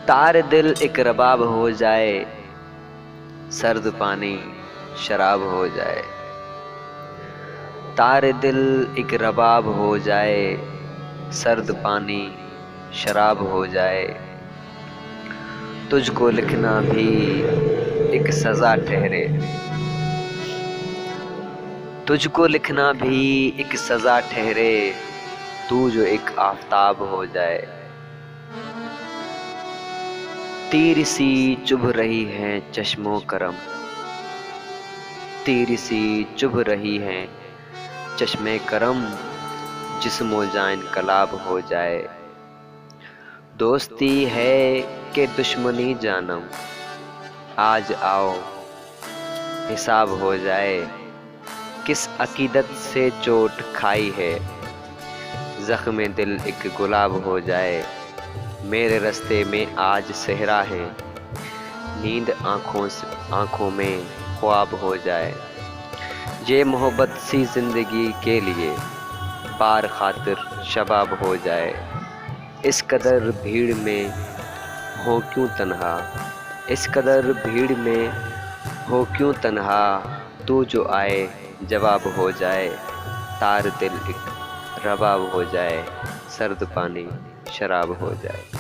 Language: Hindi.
तार दिल एक रबाब हो जाए, सर्द पानी शराब हो जाए। तार दिल एक रबाब हो जाए, सर्द पानी शराब हो जाए। तुझको लिखना भी एक सजा ठहरे, तुझको लिखना भी एक सजा ठहरे। तू जो एक आफताब हो जाए। तेरी सी चुभ रही है चश्मों करम, तेरी सी चुभ रही है चश्मे करम। जिस्मो जान कलाब हो जाए। दोस्ती है कि दुश्मनी जानम, आज आओ हिसाब हो जाए। किस अकीदत से चोट खाई है, जख्म दिल एक गुलाब हो जाए। मेरे रास्ते में आज सहरा है, नींद आँखों में ख्वाब हो जाए। ये मोहब्बत सी जिंदगी के लिए बार खातिर शबाब हो जाए। इस कदर भीड़ में हो क्यों तन्हा, इस कदर भीड़ में हो क्यों तन्हा। तू जो आए जवाब हो जाए। तार दिल एक रबाब हो जाए, सर्द पानी शराब हो जाए।